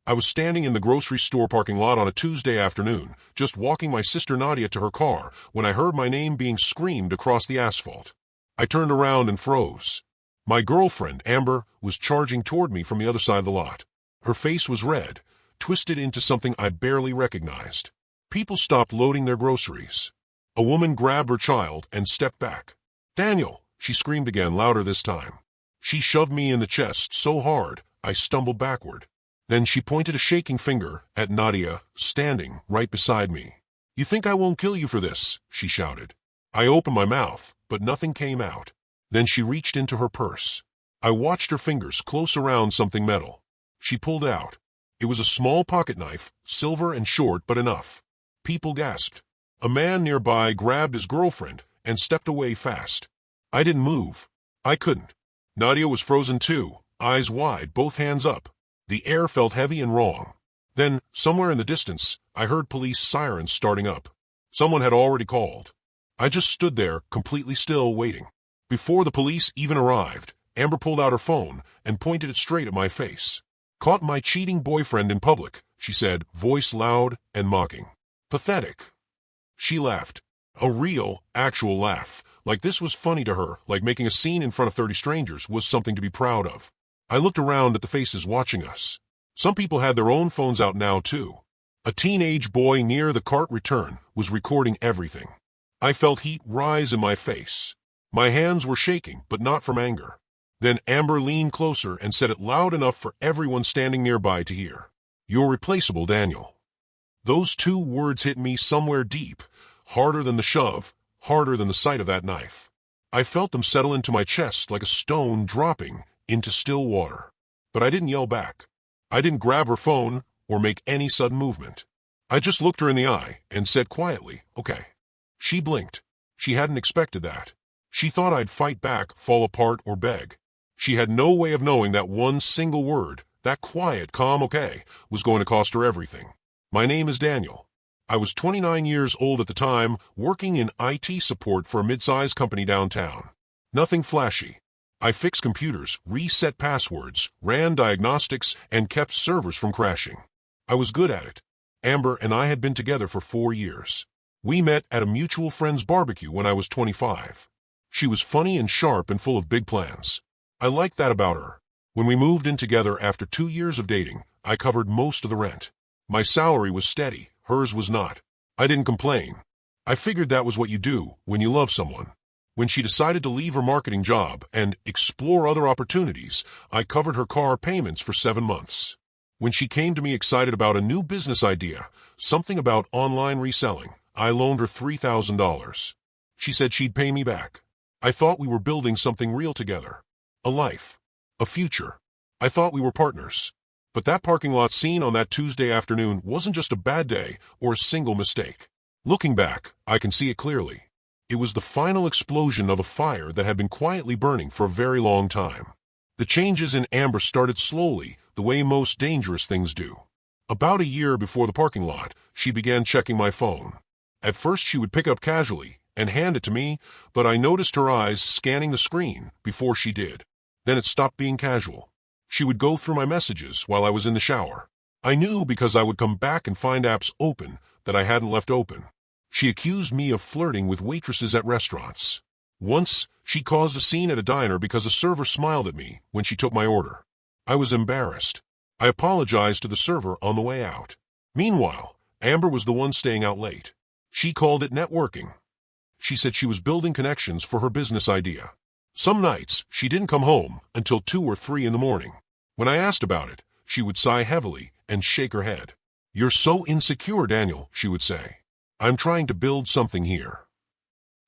I was standing in the grocery store parking lot on a Tuesday afternoon, just walking my sister Nadia to her car, when I heard my name being screamed across the asphalt. I turned around and froze. My girlfriend, Amber, was charging toward me from the other side of the lot. Her face was red, twisted into something I barely recognized. People stopped loading their groceries. A woman grabbed her child and stepped back. "Daniel!" she screamed again, louder this time. She shoved me in the chest so hard, I stumbled backward. Then she pointed a shaking finger at Nadia, standing right beside me. "You think I won't kill you for this?" she shouted. I opened my mouth, but nothing came out. Then she reached into her purse. I watched her fingers close around something metal. She pulled out. It was a small pocket knife, silver and short but enough. People gasped. A man nearby grabbed his girlfriend and stepped away fast. I didn't move. I couldn't. Nadia was frozen too, eyes wide, both hands up. The air felt heavy and wrong. Then, somewhere in the distance, I heard police sirens starting up. Someone had already called. I just stood there, completely still, waiting. Before the police even arrived, Amber pulled out her phone and pointed it straight at my face. "Caught my cheating boyfriend in public," she said, voice loud and mocking. "Pathetic." She laughed. A real, actual laugh. Like this was funny to her, like making a scene in front of 30 strangers was something to be proud of. I looked around at the faces watching us. Some people had their own phones out now, too. A teenage boy near the cart return was recording everything. I felt heat rise in my face. My hands were shaking, but not from anger. Then Amber leaned closer and said it loud enough for everyone standing nearby to hear. "You're replaceable, Daniel." Those 2 words hit me somewhere deep, harder than the shove, harder than the sight of that knife. I felt them settle into my chest like a stone dropping into still water. But I didn't yell back. I didn't grab her phone or make any sudden movement. I just looked her in the eye and said quietly, "Okay." She blinked. She hadn't expected that. She thought I'd fight back, fall apart, or beg. She had no way of knowing that one single word, that quiet, calm "okay," was going to cost her everything. My name is Daniel. I was 29 years old at the time, working in IT support for a mid-sized company downtown. Nothing flashy. I fixed computers, reset passwords, ran diagnostics, and kept servers from crashing. I was good at it. Amber and I had been together for 4 years. We met at a mutual friend's barbecue when I was 25. She was funny and sharp and full of big plans. I liked that about her. When we moved in together after 2 years of dating, I covered most of the rent. My salary was steady, hers was not. I didn't complain. I figured that was what you do when you love someone. When she decided to leave her marketing job and explore other opportunities, I covered her car payments for 7 months. When she came to me excited about a new business idea, something about online reselling, I loaned her $3,000. She said she'd pay me back. I thought we were building something real together. A life. A future. I thought we were partners. But that parking lot scene on that Tuesday afternoon wasn't just a bad day or a single mistake. Looking back, I can see it clearly. It was the final explosion of a fire that had been quietly burning for a very long time. The changes in Amber started slowly, the way most dangerous things do. About a year before the parking lot, she began checking my phone. At first she would pick up casually and hand it to me, but I noticed her eyes scanning the screen before she did. Then it stopped being casual. She would go through my messages while I was in the shower. I knew because I would come back and find apps open that I hadn't left open. She accused me of flirting with waitresses at restaurants. Once, she caused a scene at a diner because a server smiled at me when she took my order. I was embarrassed. I apologized to the server on the way out. Meanwhile, Amber was the one staying out late. She called it networking. She said she was building connections for her business idea. Some nights, she didn't come home until 2 or 3 in the morning. When I asked about it, she would sigh heavily and shake her head. "You're so insecure, Daniel," she would say. "I'm trying to build something here."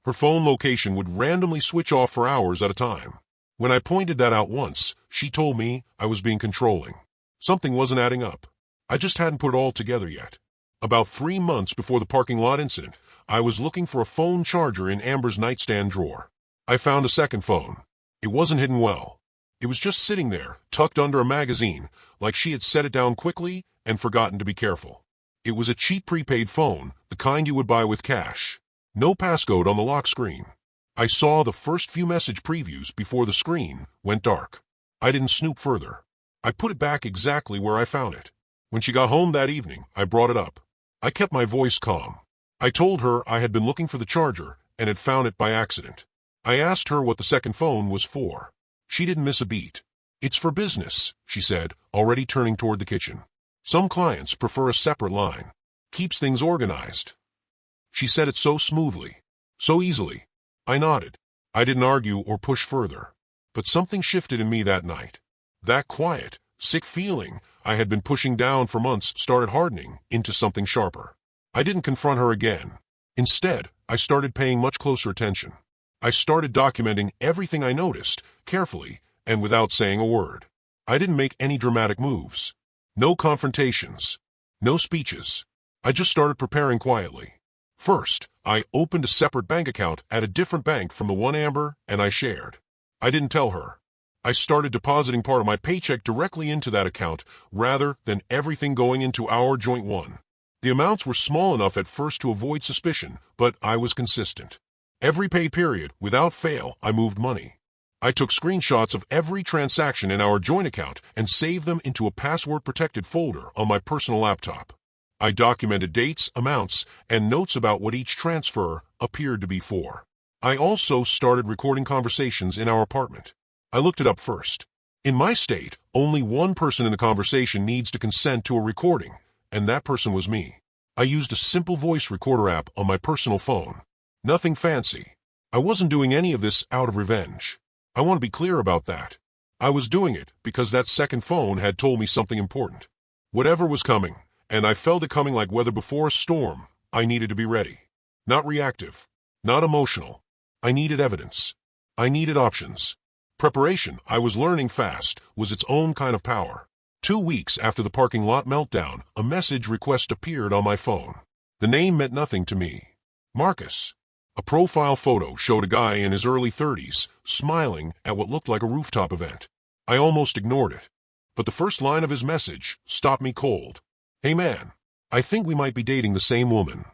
Her phone location would randomly switch off for hours at a time. When I pointed that out once, she told me I was being controlling. Something wasn't adding up. I just hadn't put it all together yet. About 3 months before the parking lot incident, I was looking for a phone charger in Amber's nightstand drawer. I found a second phone. It wasn't hidden well. It was just sitting there, tucked under a magazine, like she had set it down quickly and forgotten to be careful. It was a cheap prepaid phone, the kind you would buy with cash. No passcode on the lock screen. I saw the first few message previews before the screen went dark. I didn't snoop further. I put it back exactly where I found it. When she got home that evening, I brought it up. I kept my voice calm. I told her I had been looking for the charger and had found it by accident. I asked her what the second phone was for. She didn't miss a beat. "It's for business," she said, already turning toward the kitchen. "Some clients prefer a separate line. Keeps things organized." She said it so smoothly, so easily. I nodded. I didn't argue or push further. But something shifted in me that night. That quiet, sick feeling I had been pushing down for months started hardening into something sharper. I didn't confront her again. Instead, I started paying much closer attention. I started documenting everything I noticed, carefully and without saying a word. I didn't make any dramatic moves. No confrontations. No speeches. I just started preparing quietly. First, I opened a separate bank account at a different bank from the one Amber and I shared. I didn't tell her. I started depositing part of my paycheck directly into that account rather than everything going into our joint one. The amounts were small enough at first to avoid suspicion, but I was consistent. Every pay period, without fail, I moved money. I took screenshots of every transaction in our joint account and saved them into a password-protected folder on my personal laptop. I documented dates, amounts, and notes about what each transfer appeared to be for. I also started recording conversations in our apartment. I looked it up first. In my state, only one person in the conversation needs to consent to a recording, and that person was me. I used a simple voice recorder app on my personal phone. Nothing fancy. I wasn't doing any of this out of revenge. I want to be clear about that. I was doing it because that second phone had told me something important. Whatever was coming, and I felt it coming like weather before a storm, I needed to be ready. Not reactive. Not emotional. I needed evidence. I needed options. Preparation, I was learning fast, was its own kind of power. 2 weeks after the parking lot meltdown, a message request appeared on my phone. The name meant nothing to me. Marcus. A profile photo showed a guy in his early 30s, smiling at what looked like a rooftop event. I almost ignored it. But the first line of his message stopped me cold. "Hey man, I think we might be dating the same woman."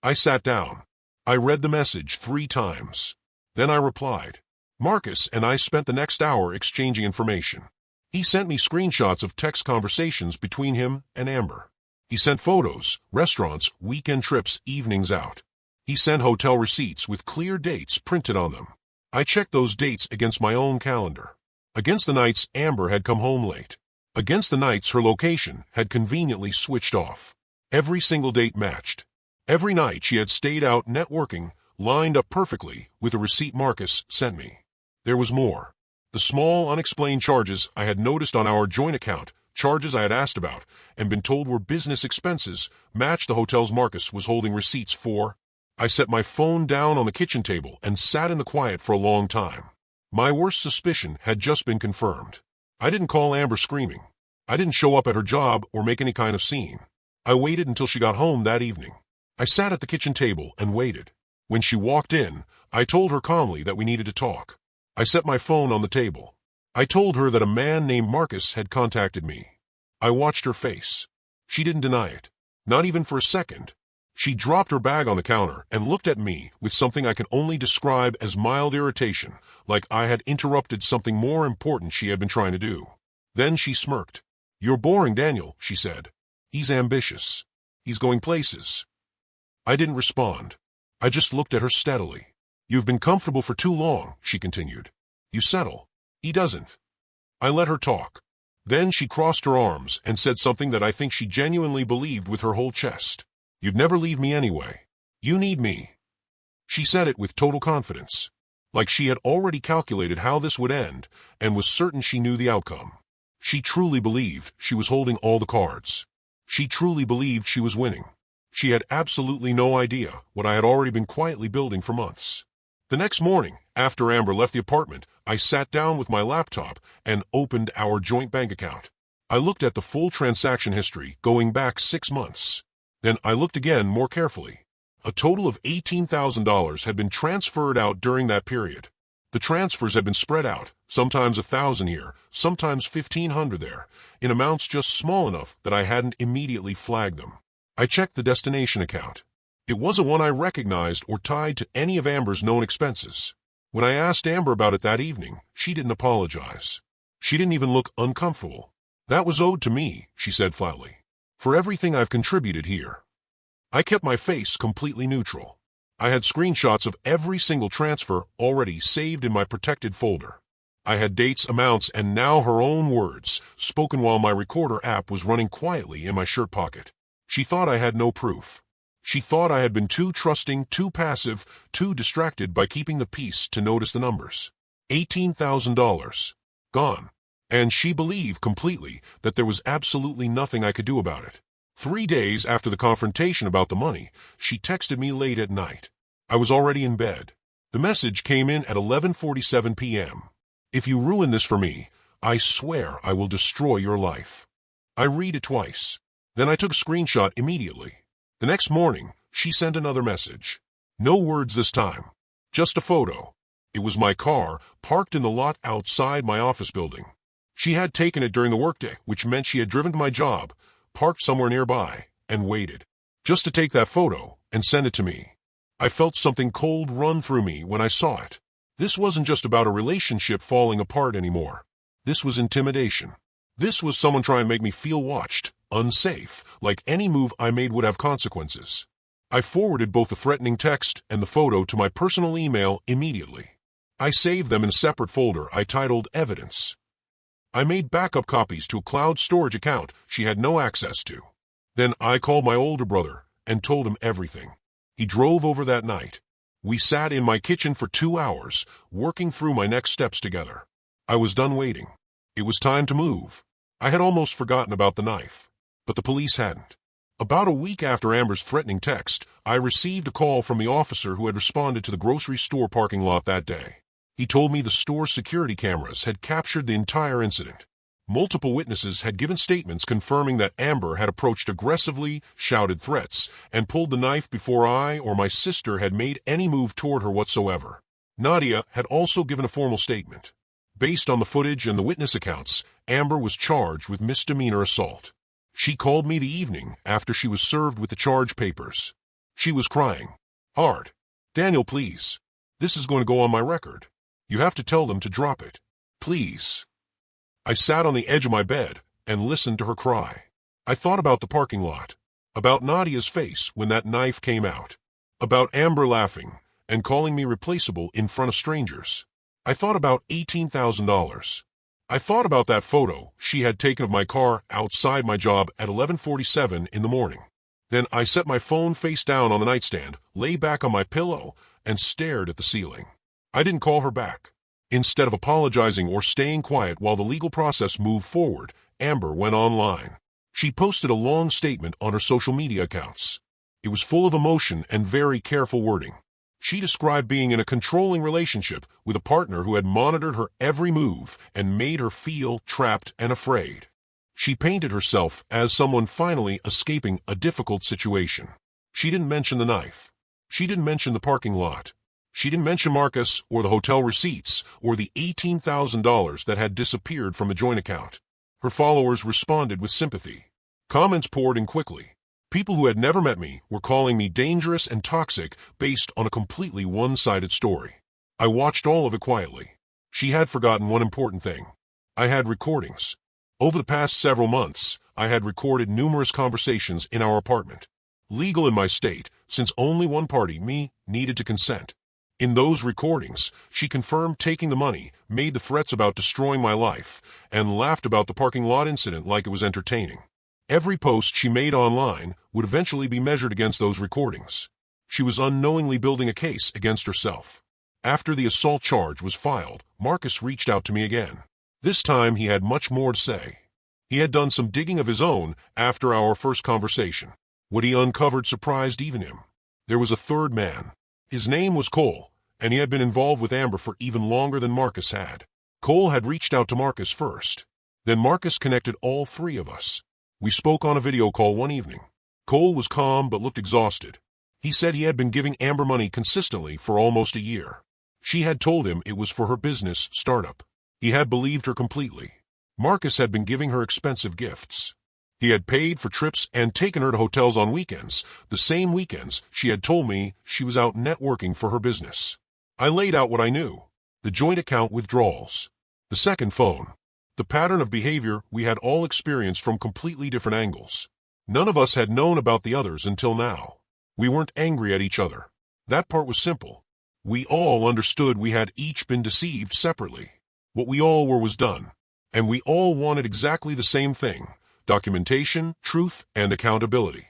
I sat down. I read the message 3 times. Then I replied. Marcus and I spent the next hour exchanging information. He sent me screenshots of text conversations between him and Amber. He sent photos, restaurants, weekend trips, evenings out. He sent hotel receipts with clear dates printed on them. I checked those dates against my own calendar. Against the nights Amber had come home late. Against the nights her location had conveniently switched off. Every single date matched. Every night she had stayed out networking, lined up perfectly with a receipt Marcus sent me. There was more. The small, unexplained charges I had noticed on our joint account, charges I had asked about, and been told were business expenses, matched the hotels Marcus was holding receipts for. I set my phone down on the kitchen table and sat in the quiet for a long time. My worst suspicion had just been confirmed. I didn't call Amber screaming. I didn't show up at her job or make any kind of scene. I waited until she got home that evening. I sat at the kitchen table and waited. When she walked in, I told her calmly that we needed to talk. I set my phone on the table. I told her that a man named Marcus had contacted me. I watched her face. She didn't deny it. Not even for a second. She dropped her bag on the counter and looked at me with something I can only describe as mild irritation, like I had interrupted something more important she had been trying to do. Then she smirked. "You're boring, Daniel," she said. "He's ambitious. He's going places." I didn't respond. I just looked at her steadily. "You've been comfortable for too long," she continued. "You settle. He doesn't." I let her talk. Then she crossed her arms and said something that I think she genuinely believed with her whole chest. "You'd never leave me anyway. You need me." She said it with total confidence, like she had already calculated how this would end and was certain she knew the outcome. She truly believed she was holding all the cards. She truly believed she was winning. She had absolutely no idea what I had already been quietly building for months. The next morning, after Amber left the apartment, I sat down with my laptop and opened our joint bank account. I looked at the full transaction history going back 6 months. Then I looked again more carefully. A total of $18,000 had been transferred out during that period. The transfers had been spread out, sometimes 1,000 here, sometimes 1,500 there, in amounts just small enough that I hadn't immediately flagged them. I checked the destination account. It wasn't one I recognized or tied to any of Amber's known expenses. When I asked Amber about it that evening, she didn't apologize. She didn't even look uncomfortable. "That was owed to me," she said flatly, "for everything I've contributed here." I kept my face completely neutral. I had screenshots of every single transfer already saved in my protected folder. I had dates, amounts, and now her own words, spoken while my recorder app was running quietly in my shirt pocket. She thought I had no proof. She thought I had been too trusting, too passive, too distracted by keeping the peace to notice the numbers. $18,000. Gone. And she believed completely that there was absolutely nothing I could do about it. 3 days after the confrontation about the money, she texted me late at night. I was already in bed. The message came in at 11:47 p.m. "If you ruin this for me, I swear I will destroy your life." I read it twice. Then I took a screenshot immediately. The next morning, she sent another message. No words this time. Just a photo. It was my car, parked in the lot outside my office building. She had taken it during the workday, which meant she had driven to my job, parked somewhere nearby, and waited. Just to take that photo and send it to me. I felt something cold run through me when I saw it. This wasn't just about a relationship falling apart anymore. This was intimidation. This was someone trying to make me feel watched, unsafe, like any move I made would have consequences. I forwarded both the threatening text and the photo to my personal email immediately. I saved them in a separate folder I titled Evidence. I made backup copies to a cloud storage account she had no access to. Then I called my older brother and told him everything. He drove over that night. We sat in my kitchen for 2 hours, working through my next steps together. I was done waiting. It was time to move. I had almost forgotten about the knife, but the police hadn't. About a week after Amber's threatening text, I received a call from the officer who had responded to the grocery store parking lot that day. He told me the store's security cameras had captured the entire incident. Multiple witnesses had given statements confirming that Amber had approached aggressively, shouted threats, and pulled the knife before I or my sister had made any move toward her whatsoever. Nadia had also given a formal statement. Based on the footage and the witness accounts, Amber was charged with misdemeanor assault. She called me the evening after she was served with the charge papers. She was crying. Hard. "Daniel, please. This is going to go on my record. You have to tell them to drop it. Please." I sat on the edge of my bed and listened to her cry. I thought about the parking lot, about Nadia's face when that knife came out, about Amber laughing and calling me replaceable in front of strangers. I thought about $18,000. I thought about that photo she had taken of my car outside my job at 11:47 in the morning. Then I set my phone face down on the nightstand, lay back on my pillow, and stared at the ceiling. I didn't call her back. Instead of apologizing or staying quiet while the legal process moved forward, Amber went online. She posted a long statement on her social media accounts. It was full of emotion and very careful wording. She described being in a controlling relationship with a partner who had monitored her every move and made her feel trapped and afraid. She painted herself as someone finally escaping a difficult situation. She didn't mention the knife. She didn't mention the parking lot. She didn't mention Marcus or the hotel receipts or the $18,000 that had disappeared from a joint account. Her followers responded with sympathy. Comments poured in quickly. People who had never met me were calling me dangerous and toxic based on a completely one-sided story. I watched all of it quietly. She had forgotten one important thing. I had recordings. Over the past several months, I had recorded numerous conversations in our apartment. Legal in my state, since only one party, me, needed to consent. In those recordings, she confirmed taking the money, made the threats about destroying my life, and laughed about the parking lot incident like it was entertaining. Every post she made online would eventually be measured against those recordings. She was unknowingly building a case against herself. After the assault charge was filed, Marcus reached out to me again. This time he had much more to say. He had done some digging of his own after our first conversation. What he uncovered surprised even him. There was a third man. His name was Cole, and he had been involved with Amber for even longer than Marcus had. Cole had reached out to Marcus first. Then Marcus connected all three of us. We spoke on a video call one evening. Cole was calm but looked exhausted. He said he had been giving Amber money consistently for almost a year. She had told him it was for her business startup. He had believed her completely. Marcus had been giving her expensive gifts. He had paid for trips and taken her to hotels on weekends, the same weekends she had told me she was out networking for her business. I laid out what I knew. The joint account withdrawals. The second phone. The The pattern of behavior we had all experienced from completely different angles. None of us had known about the others until now. We weren't angry at each other. That part was simple. We all understood we had each been deceived separately. What we all were was done. And we all wanted exactly the same thing: documentation, truth, and accountability.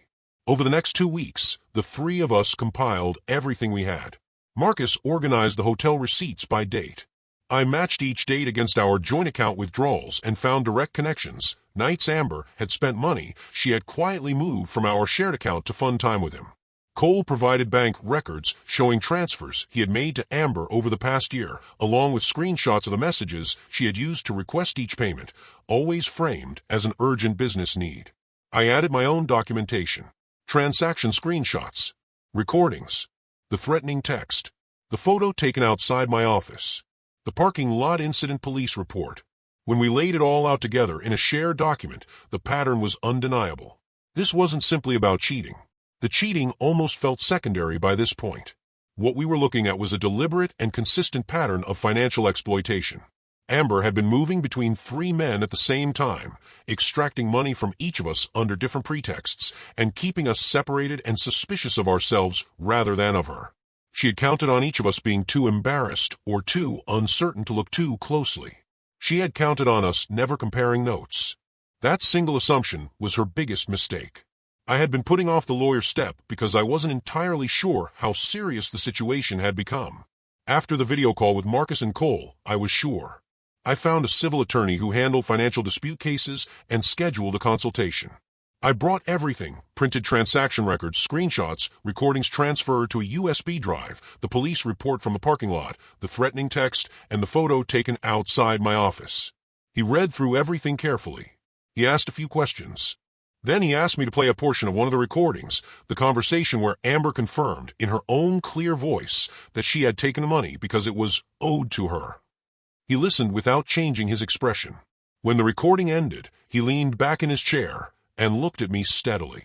Over the next 2 weeks, the three of us compiled everything we had. Marcus organized the hotel receipts by date. I matched each date against our joint account withdrawals and found direct connections. Nights Amber had spent money she had quietly moved from our shared account to fund time with him. Cole provided bank records showing transfers he had made to Amber over the past year, along with screenshots of the messages she had used to request each payment, always framed as an urgent business need. I added my own documentation: transaction screenshots, recordings, the threatening text, the photo taken outside my office, the parking lot incident police report. When we laid it all out together in a shared document, the pattern was undeniable. This wasn't simply about cheating. The cheating almost felt secondary by this point. What we were looking at was a deliberate and consistent pattern of financial exploitation. Amber had been moving between 3 men at the same time, extracting money from each of us under different pretexts, and keeping us separated and suspicious of ourselves rather than of her. She had counted on each of us being too embarrassed or too uncertain to look too closely. She had counted on us never comparing notes. That single assumption was her biggest mistake. I had been putting off the lawyer step because I wasn't entirely sure how serious the situation had become. After the video call with Marcus and Cole, I was sure. I found a civil attorney who handled financial dispute cases and scheduled a consultation. I brought everything: printed transaction records, screenshots, recordings transferred to a USB drive, the police report from the parking lot, the threatening text, and the photo taken outside my office. He read through everything carefully. He asked a few questions. Then he asked me to play a portion of one of the recordings, the conversation where Amber confirmed in her own clear voice that she had taken the money because it was owed to her. He listened without changing his expression. When the recording ended, he leaned back in his chair and looked at me steadily.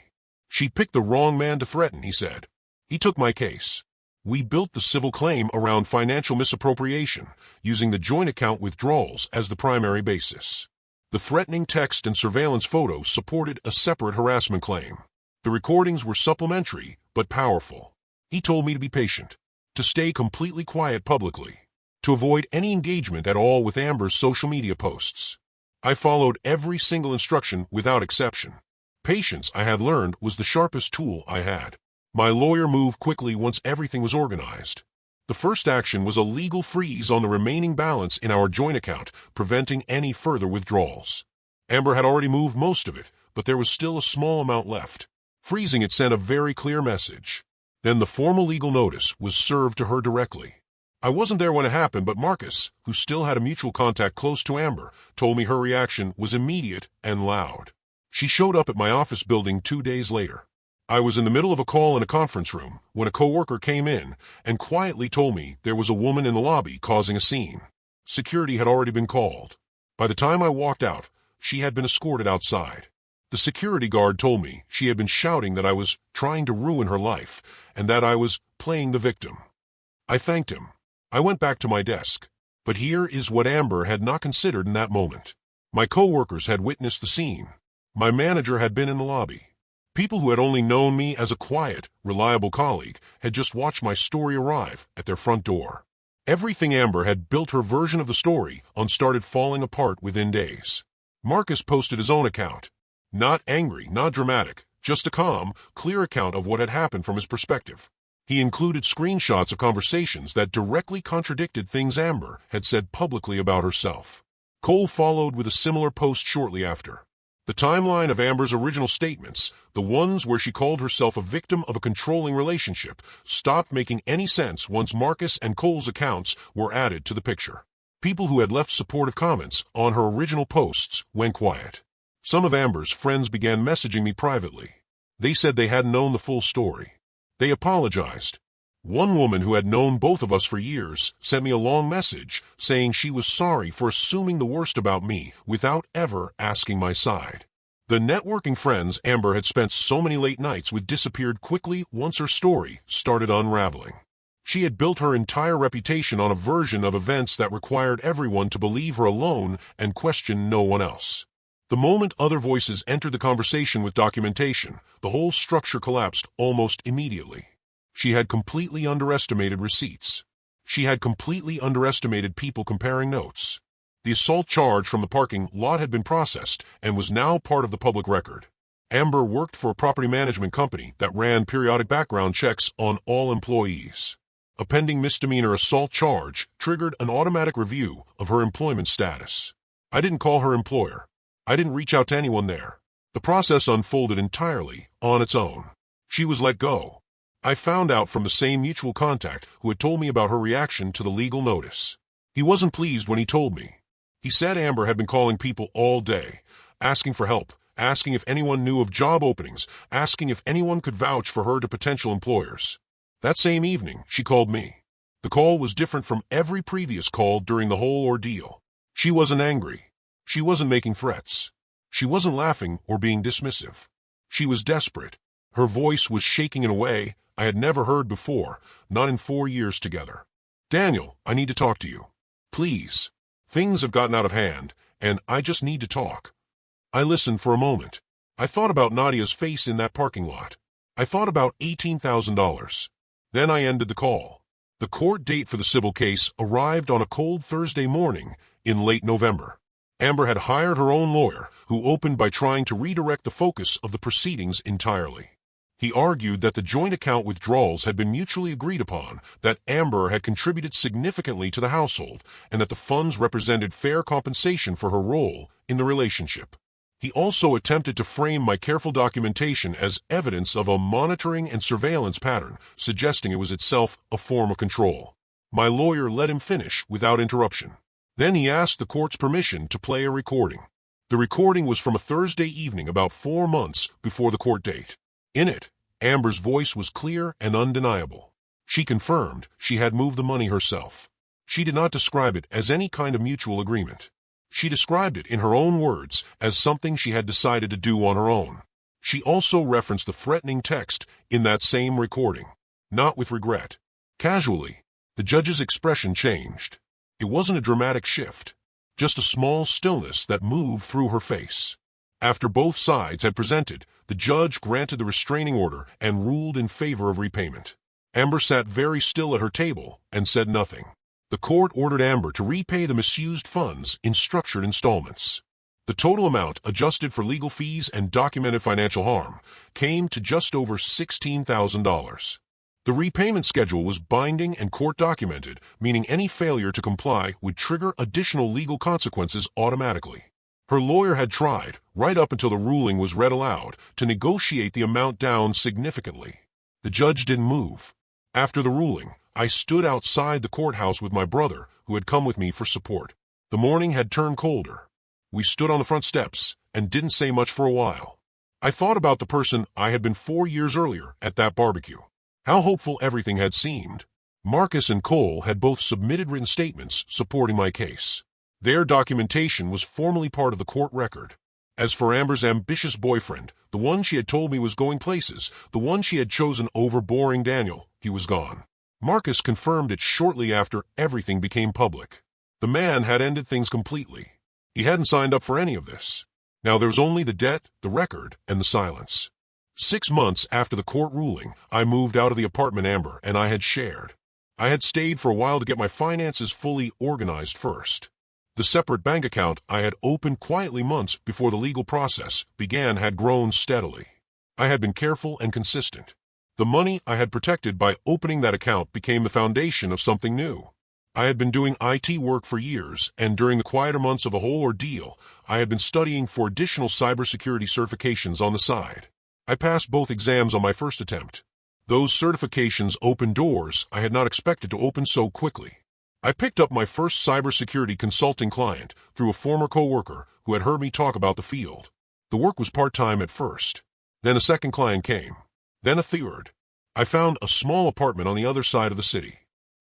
"She picked the wrong man to threaten," he said. "He took my case. We built the civil claim around financial misappropriation, using the joint account withdrawals as the primary basis. The threatening text and surveillance photos supported a separate harassment claim. The recordings were supplementary but powerful. He told me to be patient, to stay completely quiet publicly, to avoid any engagement at all with Amber's social media posts. I followed every single instruction without exception. Patience, I had learned, was the sharpest tool I had. My lawyer moved quickly once everything was organized. The first action was a legal freeze on the remaining balance in our joint account, preventing any further withdrawals. Amber had already moved most of it, but there was still a small amount left. Freezing it sent a very clear message. Then the formal legal notice was served to her directly. I wasn't there when it happened, but Marcus, who still had a mutual contact close to Amber, told me her reaction was immediate and loud. She showed up at my office building 2 days later. I was in the middle of a call in a conference room when a coworker came in and quietly told me there was a woman in the lobby causing a scene. Security had already been called. By the time I walked out, she had been escorted outside. The security guard told me she had been shouting that I was trying to ruin her life and that I was playing the victim. I thanked him. I went back to my desk. But here is what Amber had not considered in that moment. My coworkers had witnessed the scene. My manager had been in the lobby. People who had only known me as a quiet, reliable colleague had just watched my story arrive at their front door. Everything Amber had built her version of the story on started falling apart within days. Marcus posted his own account. Not angry, not dramatic, just a calm, clear account of what had happened from his perspective. He included screenshots of conversations that directly contradicted things Amber had said publicly about herself. Cole followed with a similar post shortly after. The timeline of Amber's original statements, the ones where she called herself a victim of a controlling relationship, stopped making any sense once Marcus and Cole's accounts were added to the picture. People who had left supportive comments on her original posts went quiet. Some of Amber's friends began messaging me privately. They said they hadn't known the full story. They apologized. One woman who had known both of us for years sent me a long message saying she was sorry for assuming the worst about me without ever asking my side. The networking friends Amber had spent so many late nights with disappeared quickly once her story started unraveling. She had built her entire reputation on a version of events that required everyone to believe her alone and question no one else. The moment other voices entered the conversation with documentation, the whole structure collapsed almost immediately. She had completely underestimated receipts. She had completely underestimated people comparing notes. The assault charge from the parking lot had been processed and was now part of the public record. Amber worked for a property management company that ran periodic background checks on all employees. A pending misdemeanor assault charge triggered an automatic review of her employment status. I didn't call her employer. I didn't reach out to anyone there. The process unfolded entirely on its own. She was let go. I found out from the same mutual contact who had told me about her reaction to the legal notice. He wasn't pleased when he told me. He said Amber had been calling people all day, asking for help, asking if anyone knew of job openings, asking if anyone could vouch for her to potential employers. That same evening, she called me. The call was different from every previous call during the whole ordeal. She wasn't angry. She wasn't making threats. She wasn't laughing or being dismissive. She was desperate. Her voice was shaking in a way I had never heard before, not in 4 years together. "Daniel, I need to talk to you. Please. Things have gotten out of hand, and I just need to talk." I listened for a moment. I thought about Nadia's face in that parking lot. I thought about $18,000. Then I ended the call. The court date for the civil case arrived on a cold Thursday morning in late November. Amber had hired her own lawyer, who opened by trying to redirect the focus of the proceedings entirely. He argued that the joint account withdrawals had been mutually agreed upon, that Amber had contributed significantly to the household, and that the funds represented fair compensation for her role in the relationship. He also attempted to frame my careful documentation as evidence of a monitoring and surveillance pattern, suggesting it was itself a form of control. My lawyer let him finish without interruption. Then he asked the court's permission to play a recording. The recording was from a Thursday evening about 4 months before the court date. In it, Amber's voice was clear and undeniable. She confirmed she had moved the money herself. She did not describe it as any kind of mutual agreement. She described it in her own words as something she had decided to do on her own. She also referenced the threatening text in that same recording. Not with regret. Casually, the judge's expression changed. It wasn't a dramatic shift, just a small stillness that moved through her face. After both sides had presented, the judge granted the restraining order and ruled in favor of repayment. Amber sat very still at her table and said nothing. The court ordered Amber to repay the misused funds in structured installments. The total amount, adjusted for legal fees and documented financial harm, came to just over $16,000. The repayment schedule was binding and court-documented, meaning any failure to comply would trigger additional legal consequences automatically. Her lawyer had tried, right up until the ruling was read aloud, to negotiate the amount down significantly. The judge didn't move. After the ruling, I stood outside the courthouse with my brother, who had come with me for support. The morning had turned colder. We stood on the front steps and didn't say much for a while. I thought about the person I had been 4 years earlier at that barbecue. How hopeful everything had seemed. Marcus and Cole had both submitted written statements supporting my case. Their documentation was formally part of the court record. As for Amber's ambitious boyfriend, the one she had told me was going places, the one she had chosen over boring Daniel, he was gone. Marcus confirmed it shortly after everything became public. The man had ended things completely. He hadn't signed up for any of this. Now there was only the debt, the record, and the silence. 6 months after the court ruling, I moved out of the apartment Amber and I had shared. I had stayed for a while to get my finances fully organized first. The separate bank account I had opened quietly months before the legal process began had grown steadily. I had been careful and consistent. The money I had protected by opening that account became the foundation of something new. I had been doing IT work for years, and during the quieter months of the whole ordeal, I had been studying for additional cybersecurity certifications on the side. I passed both exams on my first attempt. Those certifications opened doors I had not expected to open so quickly. I picked up my first cybersecurity consulting client through a former coworker who had heard me talk about the field. The work was part-time at first. Then a second client came. Then a third. I found a small apartment on the other side of the city.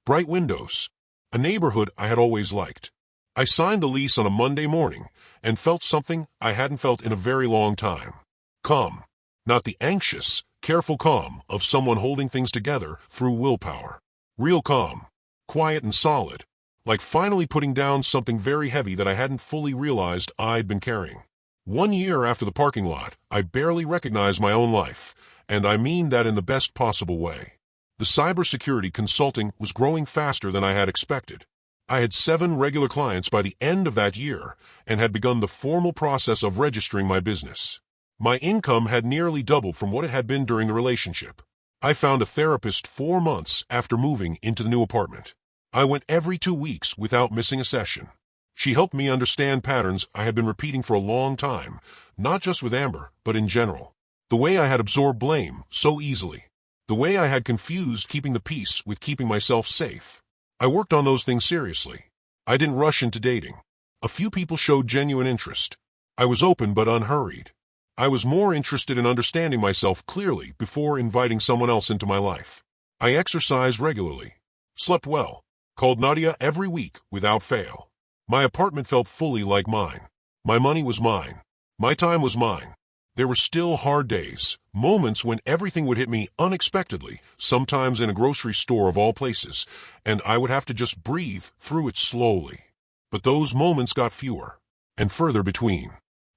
Bright windows. A neighborhood I had always liked. I signed the lease on a Monday morning and felt something I hadn't felt in a very long time. Calm. Not the anxious, careful calm of someone holding things together through willpower. Real calm. Quiet and solid. Like finally putting down something very heavy that I hadn't fully realized I'd been carrying. 1 year after the parking lot, I barely recognized my own life, and I mean that in the best possible way. The cybersecurity consulting was growing faster than I had expected. I had 7 regular clients by the end of that year and had begun the formal process of registering my business. My income had nearly doubled from what it had been during the relationship. I found a therapist 4 months after moving into the new apartment. I went every 2 weeks without missing a session. She helped me understand patterns I had been repeating for a long time, not just with Amber, but in general. The way I had absorbed blame so easily. The way I had confused keeping the peace with keeping myself safe. I worked on those things seriously. I didn't rush into dating. A few people showed genuine interest. I was open but unhurried. I was more interested in understanding myself clearly before inviting someone else into my life. I exercised regularly. Slept well. Called Nadia every week without fail. My apartment felt fully like mine. My money was mine. My time was mine. There were still hard days, moments when everything would hit me unexpectedly, sometimes in a grocery store of all places, and I would have to just breathe through it slowly. But those moments got fewer and further between.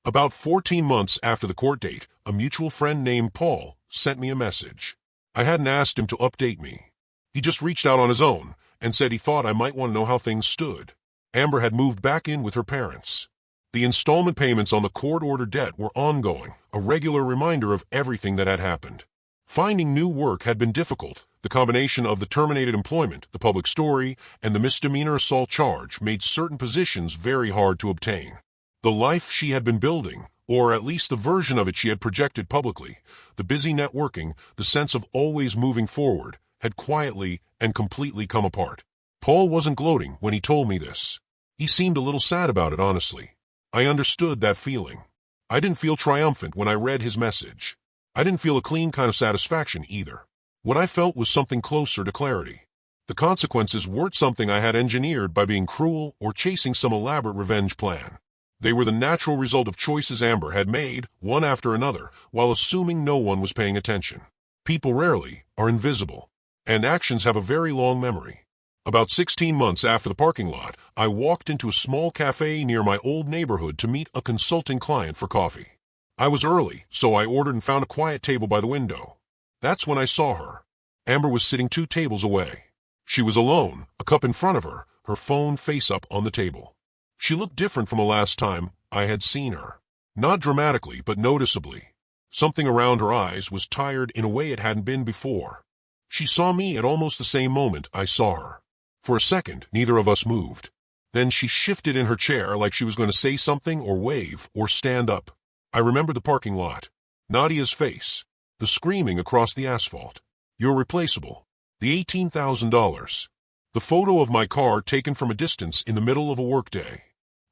About 14 months after the court date, a mutual friend named Paul sent me a message. I hadn't asked him to update me. He just reached out on his own and said he thought I might want to know how things stood. Amber had moved back in with her parents. The installment payments on the court-ordered debt were ongoing, a regular reminder of everything that had happened. Finding new work had been difficult. The combination of the terminated employment, the public story, and the misdemeanor assault charge made certain positions very hard to obtain. The life she had been building, or at least the version of it she had projected publicly, the busy networking, the sense of always moving forward, had quietly and completely come apart. Paul wasn't gloating when he told me this. He seemed a little sad about it, honestly. I understood that feeling. I didn't feel triumphant when I read his message. I didn't feel a clean kind of satisfaction either. What I felt was something closer to clarity. The consequences weren't something I had engineered by being cruel or chasing some elaborate revenge plan. They were the natural result of choices Amber had made, one after another, while assuming no one was paying attention. People rarely are invisible, and actions have a very long memory. About 16 months after the parking lot, I walked into a small cafe near my old neighborhood to meet a consulting client for coffee. I was early, so I ordered and found a quiet table by the window. That's when I saw her. Amber was sitting 2 tables away. She was alone, a cup in front of her, her phone face up on the table. She looked different from the last time I had seen her. Not dramatically, but noticeably. Something around her eyes was tired in a way it hadn't been before. She saw me at almost the same moment I saw her. For a second, neither of us moved. Then she shifted in her chair like she was going to say something or wave or stand up. I remembered the parking lot. Nadia's face. The screaming across the asphalt. You're replaceable. The $18,000. The photo of my car taken from a distance in the middle of a workday.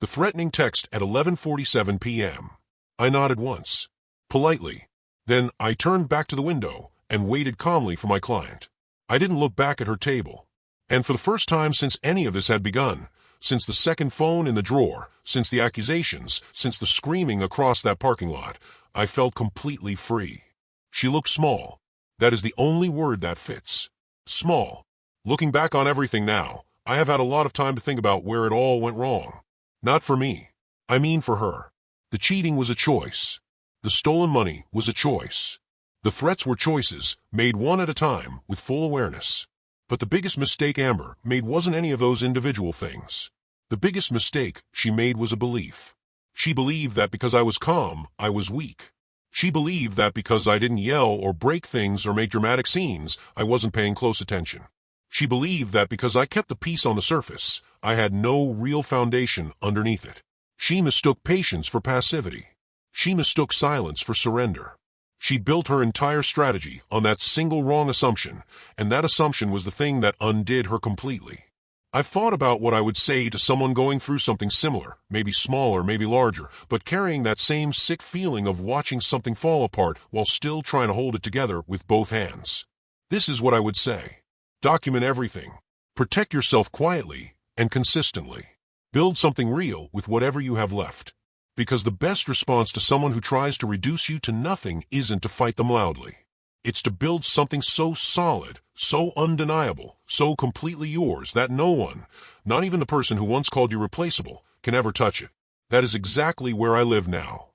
The threatening text at 11:47 p.m. I nodded once. Politely. Then I turned back to the window and waited calmly for my client. I didn't look back at her table. And for the first time since any of this had begun, since the second phone in the drawer, since the accusations, since the screaming across that parking lot, I felt completely free. She looked small. That is the only word that fits. Small. Looking back on everything now, I have had a lot of time to think about where it all went wrong. Not for me. I mean for her. The cheating was a choice. The stolen money was a choice. The threats were choices, made one at a time, with full awareness. But the biggest mistake Amber made wasn't any of those individual things. The biggest mistake she made was a belief. She believed that because I was calm, I was weak. She believed that because I didn't yell or break things or make dramatic scenes, I wasn't paying close attention. She believed that because I kept the peace on the surface, I had no real foundation underneath it. She mistook patience for passivity. She mistook silence for surrender. She built her entire strategy on that single wrong assumption, and that assumption was the thing that undid her completely. I've thought about what I would say to someone going through something similar, maybe smaller, maybe larger, but carrying that same sick feeling of watching something fall apart while still trying to hold it together with both hands. This is what I would say. Document everything. Protect yourself quietly and consistently. Build something real with whatever you have left. Because the best response to someone who tries to reduce you to nothing isn't to fight them loudly. It's to build something so solid, So undeniable, so completely yours that no one, not even the person who once called you replaceable, can ever touch it. That is exactly where I live now.